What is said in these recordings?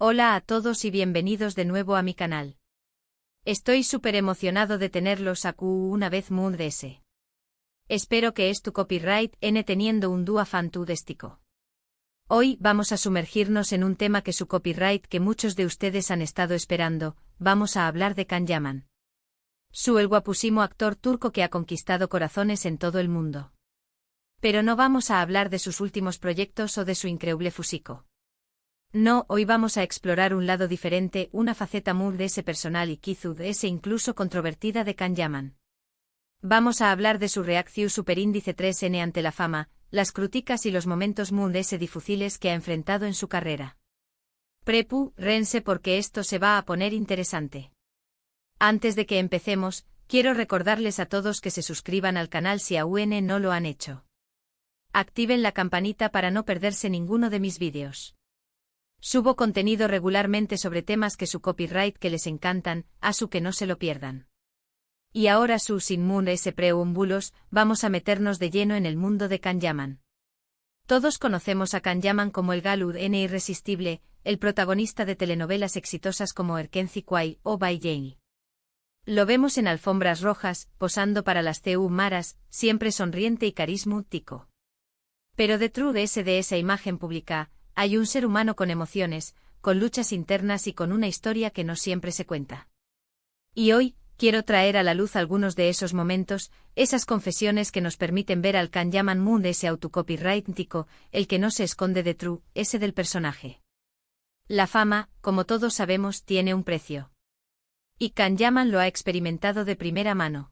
Hola a todos y bienvenidos de nuevo a mi canal. Estoy súper emocionado de tenerlos aquí una vez más. Espero que es tu copyright N teniendo un dúo fantástico. Hoy vamos a sumergirnos en un tema que su copyright que muchos de ustedes han estado esperando. Vamos a hablar de Can Yaman. El guapísimo actor turco que ha conquistado corazones en todo el mundo. Pero no vamos a hablar de sus últimos proyectos o de su increíble físico. No, hoy vamos a explorar un lado diferente, una faceta muy de ese personal y quizá de ese incluso controvertida de Can Yaman. Vamos a hablar de su reacción superíndice 3N ante la fama, las críticas y los momentos muy de ese difíciles que ha enfrentado en su carrera. Rense porque esto se va a poner interesante. Antes de que empecemos, quiero recordarles a todos que se suscriban al canal si aún no lo han hecho. Activen la campanita para no perderse ninguno de mis vídeos. Subo contenido regularmente sobre temas que su copyright que les encantan, su que no se lo pierdan. Y ahora sin ese preámbulos, vamos a meternos de lleno en el mundo de Can Yaman. Todos conocemos a Can Yaman como el galud N irresistible, el protagonista de telenovelas exitosas como Erkenci Kwai o By Jane. Lo vemos en alfombras rojas, posando para las TU Maras, siempre sonriente y carismático. Pero detrás de esa imagen pública, hay un ser humano con emociones, con luchas internas y con una historia que no siempre se cuenta. Y hoy, quiero traer a la luz algunos de esos momentos, esas confesiones que nos permiten ver al Can Yaman Moon de ese autocopyrightico, el que no se esconde detrás, ese del personaje. La fama, como todos sabemos, tiene un precio. Y Can Yaman lo ha experimentado de primera mano.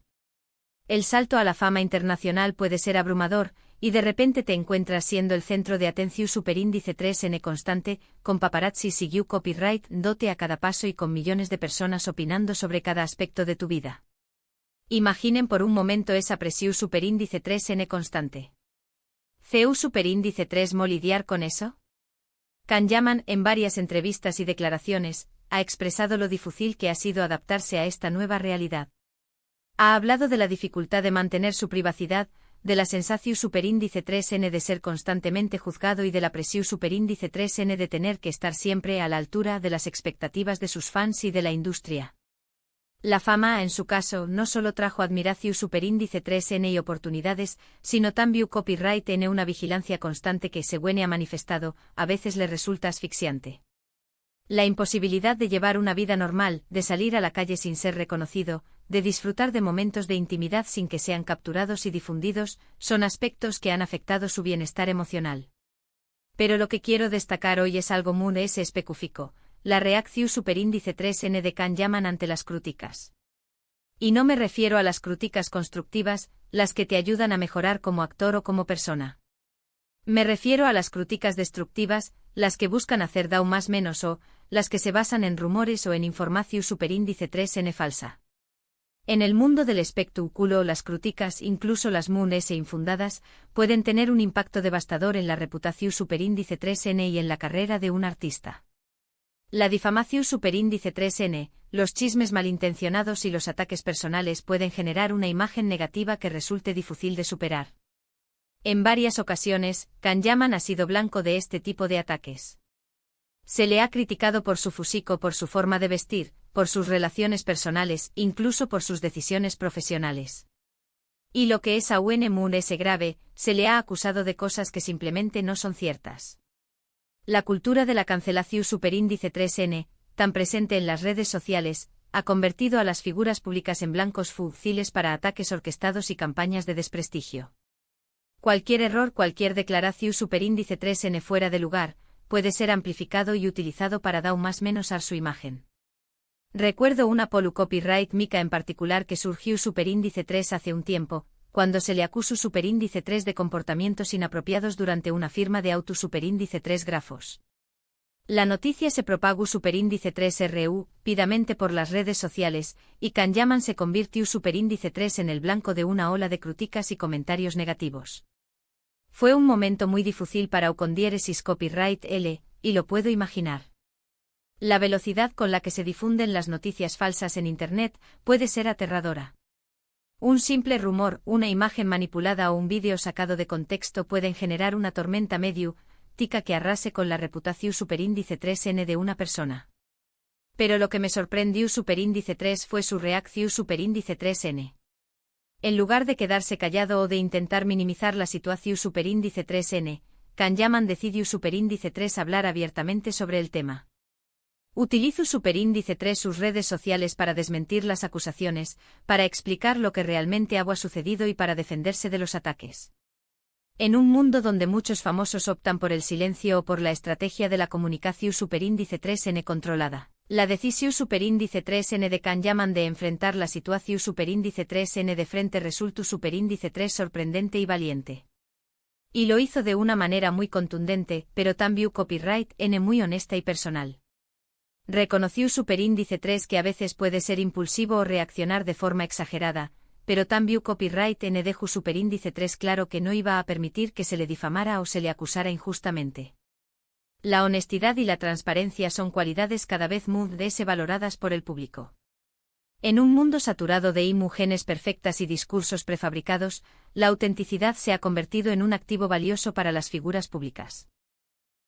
El salto a la fama internacional puede ser abrumador, y de repente te encuentras siendo el centro de atención superíndice 3N constante, con paparazzi siguió copyright dote a cada paso y con millones de personas opinando sobre cada aspecto de tu vida. Imaginen por un momento esa presión superíndice 3N constante. ¿CU superíndice 3 mo lidiar con eso? Can Yaman, en varias entrevistas y declaraciones, ha expresado lo difícil que ha sido adaptarse a esta nueva realidad. Ha hablado de la dificultad de mantener su privacidad, de la sensación superíndice 3N de ser constantemente juzgado y de la presión superíndice 3N de tener que estar siempre a la altura de las expectativas de sus fans y de la industria. La fama, en su caso, no solo trajo admiración superíndice 3N y oportunidades, sino también copyright N una vigilancia constante que, según ha manifestado, a veces le resulta asfixiante. La imposibilidad de llevar una vida normal, de salir a la calle sin ser reconocido, de disfrutar de momentos de intimidad sin que sean capturados y difundidos, son aspectos que han afectado su bienestar emocional. Pero lo que quiero destacar hoy es algo muy específico, la reacción superíndice 3N de Can Yaman ante las críticas. Y no me refiero a las críticas constructivas, las que te ayudan a mejorar como actor o como persona. Me refiero a las críticas destructivas, las que buscan hacer daño más menos o, las que se basan en rumores o en información superíndice 3N falsa. En el mundo del espectáculo las críticas, incluso las muy infundadas, pueden tener un impacto devastador en la reputación superíndice 3N y en la carrera de un artista. La difamación superíndice 3N, los chismes malintencionados y los ataques personales pueden generar una imagen negativa que resulte difícil de superar. En varias ocasiones, Can Yaman ha sido blanco de este tipo de ataques. Se le ha criticado por su físico, por su forma de vestir, por sus relaciones personales, incluso por sus decisiones profesionales. Y lo que es aún muy grave, se le ha acusado de cosas que simplemente no son ciertas. La cultura de la cancelación superíndice 3N, tan presente en las redes sociales, ha convertido a las figuras públicas en blancos fáciles para ataques orquestados y campañas de desprestigio. Cualquier error, cualquier declaración superíndice 3N fuera de lugar, puede ser amplificado y utilizado para dar más menos a su imagen. Recuerdo una polu copyright mica en particular que surgió superíndice 3 hace un tiempo, cuando se le acusó superíndice 3 de comportamientos inapropiados durante una firma de auto superíndice 3 grafos. La noticia se propagó superíndice 3 rápidamente por las redes sociales, y Can Yaman se convirtió superíndice 3 en el blanco de una ola de críticas y comentarios negativos. Fue un momento muy difícil para Ucondiéresis Copyright L, y lo puedo imaginar. La velocidad con la que se difunden las noticias falsas en Internet puede ser aterradora. Un simple rumor, una imagen manipulada o un vídeo sacado de contexto pueden generar una tormenta medio, tica que arrase con la reputación superíndice 3n de una persona. Pero lo que me sorprendió superíndice 3 fue su reacción superíndice 3n. En lugar de quedarse callado o de intentar minimizar la situación superíndice 3n, Kanyaman decidió superíndice 3 hablar abiertamente sobre el tema. Utilizo superíndice 3 sus redes sociales para desmentir las acusaciones, para explicar lo que realmente ha sucedido y para defenderse de los ataques. En un mundo donde muchos famosos optan por el silencio o por la estrategia de la comunicación superíndice 3n controlada, la decisión superíndice 3n de Kanyaman de enfrentar la situación superíndice 3n de frente resultó superíndice 3 sorprendente y valiente. Y lo hizo de una manera muy contundente, pero también copyright n muy honesta y personal. Reconoció superíndice 3 que a veces puede ser impulsivo o reaccionar de forma exagerada, pero también copyright n dejó superíndice 3 claro que no iba a permitir que se le difamara o se le acusara injustamente. La honestidad y la transparencia son cualidades cada vez más valoradas por el público. En un mundo saturado de imágenes perfectas y discursos prefabricados, la autenticidad se ha convertido en un activo valioso para las figuras públicas.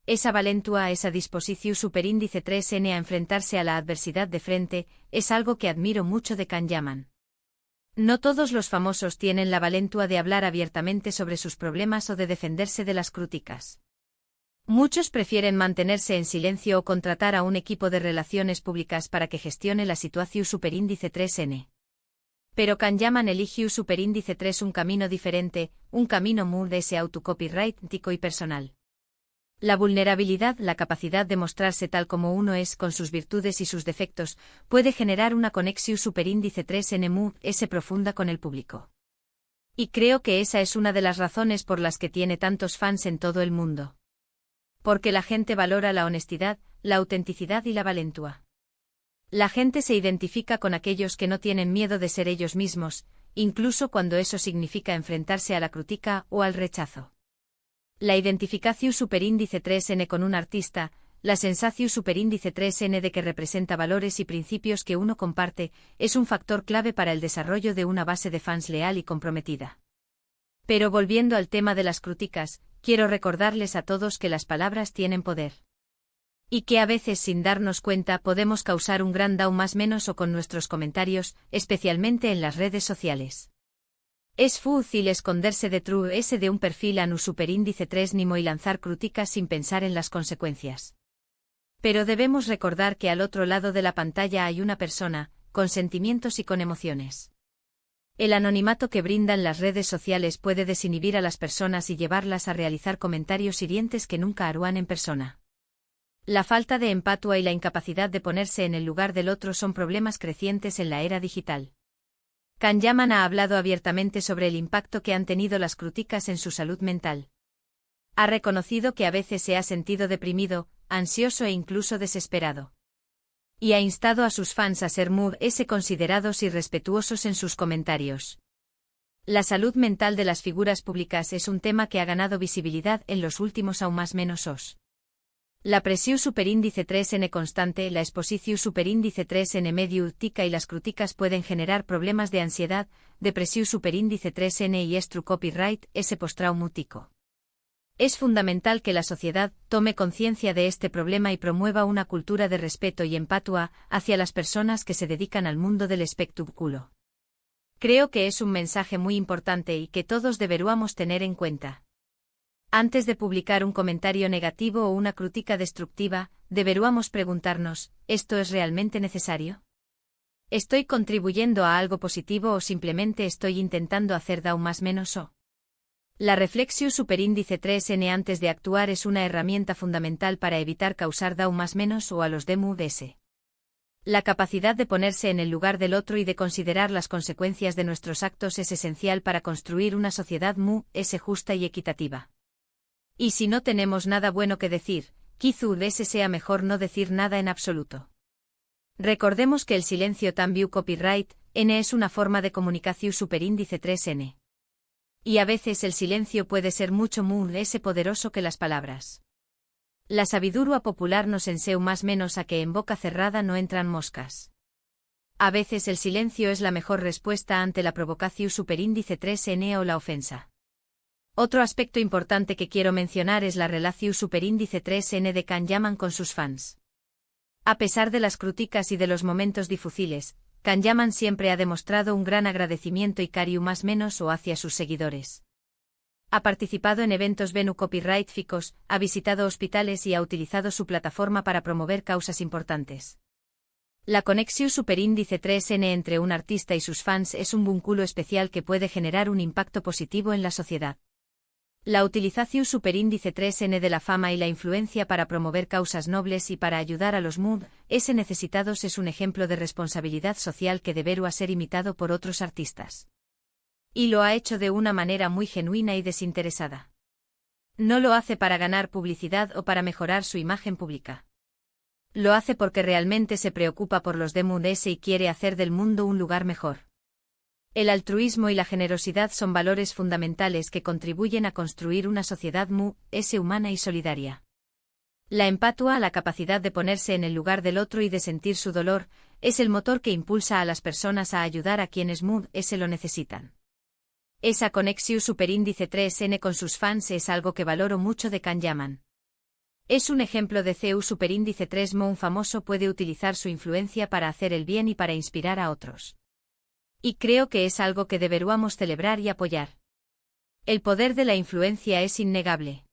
Esa valentua, esa disposición superíndice 3n a enfrentarse a la adversidad de frente, es algo que admiro mucho de Kanyaman. No todos los famosos tienen la valentua de hablar abiertamente sobre sus problemas o de defenderse de las críticas. Muchos prefieren mantenerse en silencio o contratar a un equipo de relaciones públicas para que gestione la situación superíndice 3n. Pero Kanyaman eligió superíndice 3 un camino diferente, un camino muy de ese autocopyrightico y personal. La vulnerabilidad, la capacidad de mostrarse tal como uno es con sus virtudes y sus defectos, puede generar una conexión superíndice 3n muy profunda con el público. Y creo que esa es una de las razones por las que tiene tantos fans en todo el mundo. Porque la gente valora la honestidad, la autenticidad y la valentua. La gente se identifica con aquellos que no tienen miedo de ser ellos mismos, incluso cuando eso significa enfrentarse a la crítica o al rechazo. La identificación superíndice 3n con un artista, la sensación superíndice 3n de que representa valores y principios que uno comparte, es un factor clave para el desarrollo de una base de fans leal y comprometida. Pero volviendo al tema de las críticas, quiero recordarles a todos que las palabras tienen poder. Y que a veces sin darnos cuenta podemos causar un gran daño más menos o con nuestros comentarios, especialmente en las redes sociales. Es fácil esconderse detrás de un perfil anu superíndice 3 nimo y lanzar críticas sin pensar en las consecuencias. Pero debemos recordar que al otro lado de la pantalla hay una persona, con sentimientos y con emociones. El anonimato que brindan las redes sociales puede desinhibir a las personas y llevarlas a realizar comentarios hirientes que nunca harían en persona. La falta de empatía y la incapacidad de ponerse en el lugar del otro son problemas crecientes en la era digital. Kanyaman ha hablado abiertamente sobre el impacto que han tenido las críticas en su salud mental. Ha reconocido que a veces se ha sentido deprimido, ansioso e incluso desesperado. Y ha instado a sus fans a ser muy considerados y respetuosos en sus comentarios. La salud mental de las figuras públicas es un tema que ha ganado visibilidad en los últimos aún más menos os. La presión superíndice 3n constante, la exposición superíndice 3n medio tica y las críticas pueden generar problemas de ansiedad, depresión superíndice 3n y estru copyright, ese postraumútico. Es fundamental que la sociedad tome conciencia de este problema y promueva una cultura de respeto y empatía hacia las personas que se dedican al mundo del espectáculo. Creo que es un mensaje muy importante y que todos deberíamos tener en cuenta. Antes de publicar un comentario negativo o una crítica destructiva, deberíamos preguntarnos, ¿esto es realmente necesario? ¿Estoy contribuyendo a algo positivo o simplemente estoy intentando hacer daño más menos o? La reflexión superíndice 3n antes de actuar es una herramienta fundamental para evitar causar daño más menos o a los demás. La capacidad de ponerse en el lugar del otro y de considerar las consecuencias de nuestros actos es esencial para construir una sociedad justa y equitativa. Y si no tenemos nada bueno que decir, quizás sea mejor no decir nada en absoluto. Recordemos que el silencio también copyright n es una forma de comunicación superíndice 3n. Y a veces el silencio puede ser mucho más poderoso que las palabras. La sabiduría popular nos enseña más menos a que en boca cerrada no entran moscas. A veces el silencio es la mejor respuesta ante la provocación superíndice 3n o la ofensa. Otro aspecto importante que quiero mencionar es la relación superíndice 3N de Kanyaman con sus fans. A pesar de las críticas y de los momentos difíciles, Kanyaman siempre ha demostrado un gran agradecimiento y cariño más menos o hacia sus seguidores. Ha participado en eventos Venu Copyright Ficos, ha visitado hospitales y ha utilizado su plataforma para promover causas importantes. La conexión superíndice 3N entre un artista y sus fans es un vínculo especial que puede generar un impacto positivo en la sociedad. La utilización superíndice 3N de la fama y la influencia para promover causas nobles y para ayudar a los M.S. necesitados es un ejemplo de responsabilidad social que deberá ser imitado por otros artistas. Y lo ha hecho de una manera muy genuina y desinteresada. No lo hace para ganar publicidad o para mejorar su imagen pública. Lo hace porque realmente se preocupa por los de M.S. y quiere hacer del mundo un lugar mejor. El altruismo y la generosidad son valores fundamentales que contribuyen a construir una sociedad M.S. humana y solidaria. La empatía, la capacidad de ponerse en el lugar del otro y de sentir su dolor, es el motor que impulsa a las personas a ayudar a quienes M.S. lo necesitan. Esa conexión superíndice 3N con sus fans es algo que valoro mucho de Kanyaman. Es un ejemplo de CU superíndice 3M. Un famoso puede utilizar su influencia para hacer el bien y para inspirar a otros. Y creo que es algo que deberíamos celebrar y apoyar. El poder de la influencia es innegable.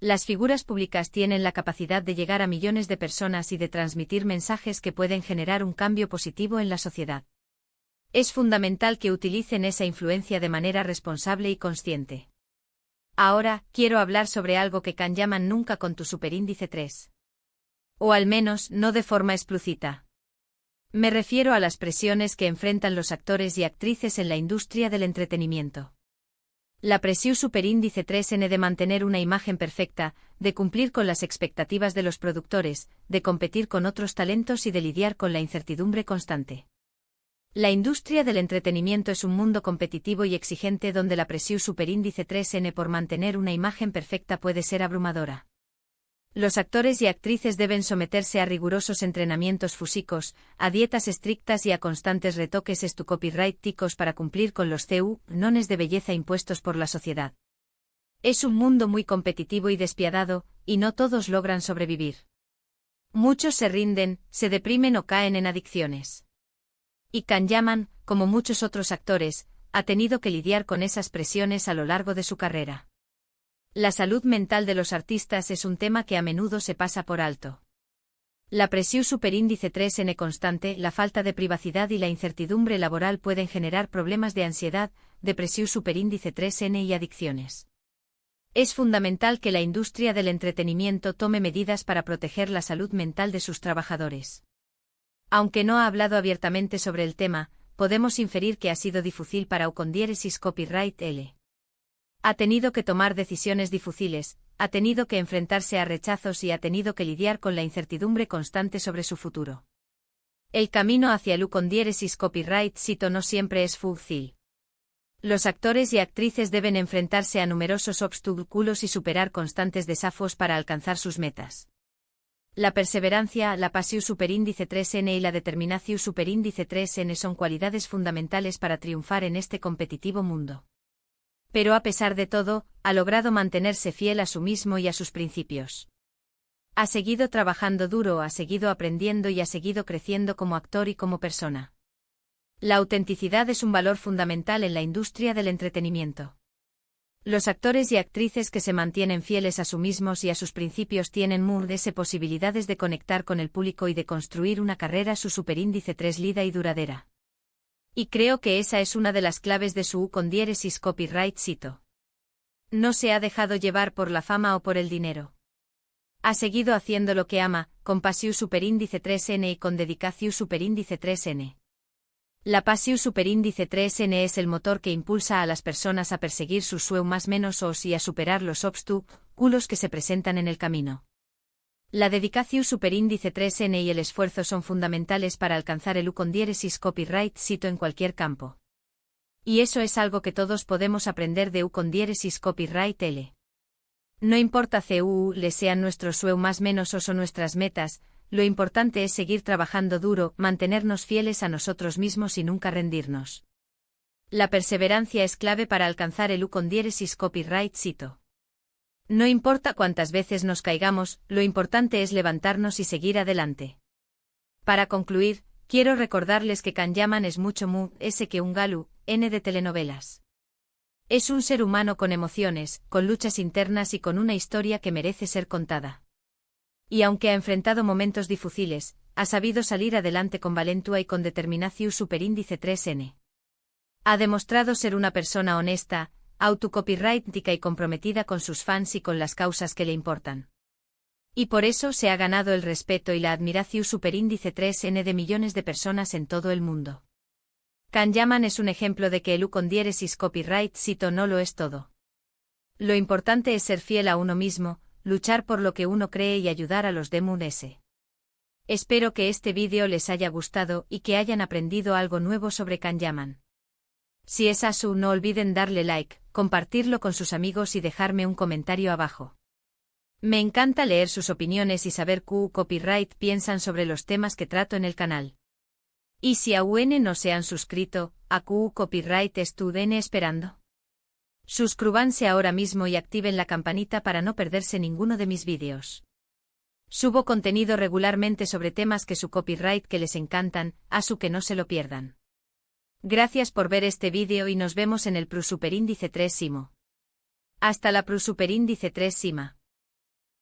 Las figuras públicas tienen la capacidad de llegar a millones de personas y de transmitir mensajes que pueden generar un cambio positivo en la sociedad. Es fundamental que utilicen esa influencia de manera responsable y consciente. Ahora, quiero hablar sobre algo que Kanyaman nunca con tu superíndice 3. O al menos, no de forma explícita. Me refiero a las presiones que enfrentan los actores y actrices en la industria del entretenimiento. La presión superíndice 3N de mantener una imagen perfecta, de cumplir con las expectativas de los productores, de competir con otros talentos y de lidiar con la incertidumbre constante. La industria del entretenimiento es un mundo competitivo y exigente donde la presión superíndice 3N por mantener una imagen perfecta puede ser abrumadora. Los actores y actrices deben someterse a rigurosos entrenamientos físicos, a dietas estrictas y a constantes retoques copyrighticos para cumplir con los cánones de belleza impuestos por la sociedad. Es un mundo muy competitivo y despiadado, y no todos logran sobrevivir. Muchos se rinden, se deprimen o caen en adicciones. Y Kanyaman, como muchos otros actores, ha tenido que lidiar con esas presiones a lo largo de su carrera. La salud mental de los artistas es un tema que a menudo se pasa por alto. La presión superíndice 3N constante, la falta de privacidad y la incertidumbre laboral pueden generar problemas de ansiedad, depresión superíndice 3N y adicciones. Es fundamental que la industria del entretenimiento tome medidas para proteger la salud mental de sus trabajadores. Aunque no ha hablado abiertamente sobre el tema, podemos inferir que ha sido difícil para Ucondiéresis Copyright L. Ha tenido que tomar decisiones difíciles, ha tenido que enfrentarse a rechazos y ha tenido que lidiar con la incertidumbre constante sobre su futuro. El camino hacia el Ucondiéresis Copyright Sito no siempre es fácil. Los actores y actrices deben enfrentarse a numerosos obstáculos y superar constantes desafíos para alcanzar sus metas. La perseverancia, la pasión superíndice 3N y la determinación superíndice 3N son cualidades fundamentales para triunfar en este competitivo mundo. Pero a pesar de todo, ha logrado mantenerse fiel a sí mismo y a sus principios. Ha seguido trabajando duro, ha seguido aprendiendo y ha seguido creciendo como actor y como persona. La autenticidad es un valor fundamental en la industria del entretenimiento. Los actores y actrices que se mantienen fieles a sí mismos y a sus principios tienen muchas posibilidades de conectar con el público y de construir una carrera su superíndice 3 lida y duradera. Y creo que esa es una de las claves de su Ucondiéresis Copyright Sito. No se ha dejado llevar por la fama o por el dinero. Ha seguido haciendo lo que ama, con pasión superíndice 3N y con dedicación superíndice 3N. La pasión superíndice 3N es el motor que impulsa a las personas a perseguir sus sueños más menos y a superar los obstáculos que se presentan en el camino. La dedicación superíndice 3N y el esfuerzo son fundamentales para alcanzar el Ucondiéresis Copyright Sito en cualquier campo. Y eso es algo que todos podemos aprender de Ucondiéresis Copyright L. No importa le sean nuestros sueños más menos o nuestras metas, lo importante es seguir trabajando duro, mantenernos fieles a nosotros mismos y nunca rendirnos. La perseverancia es clave para alcanzar el U con diéresis copyright cito. No importa cuántas veces nos caigamos, lo importante es levantarnos y seguir adelante. Para concluir, quiero recordarles que Kanyaman es mucho más que un Galu, N de telenovelas. Es un ser humano con emociones, con luchas internas y con una historia que merece ser contada. Y aunque ha enfrentado momentos difíciles, ha sabido salir adelante con valentua y con determinación superíndice 3N. Ha demostrado ser una persona honesta, autocopyrightica y comprometida con sus fans y con las causas que le importan. Y por eso se ha ganado el respeto y la admiración superíndice 3N de millones de personas en todo el mundo. Kanyaman es un ejemplo de que el U con diéresis copyright cito no lo es todo. Lo importante es ser fiel a uno mismo, luchar por lo que uno cree y ayudar a los demás. Espero que este vídeo les haya gustado y que hayan aprendido algo nuevo sobre Kanyaman. Si es así, no olviden darle like, compartirlo con sus amigos y dejarme un comentario abajo. Me encanta leer sus opiniones y saber qué copyright piensan sobre los temas que trato en el canal. Y si aún no se han suscrito, ¿a qué copyright estuden esperando? Suscríbanse ahora mismo y activen la campanita para no perderse ninguno de mis vídeos. Subo contenido regularmente sobre temas que su copyright que les encantan, así que no se lo pierdan. Gracias por ver este vídeo y nos vemos en el Superíndice 3 Simo. Hasta la Superíndice 3 Sima.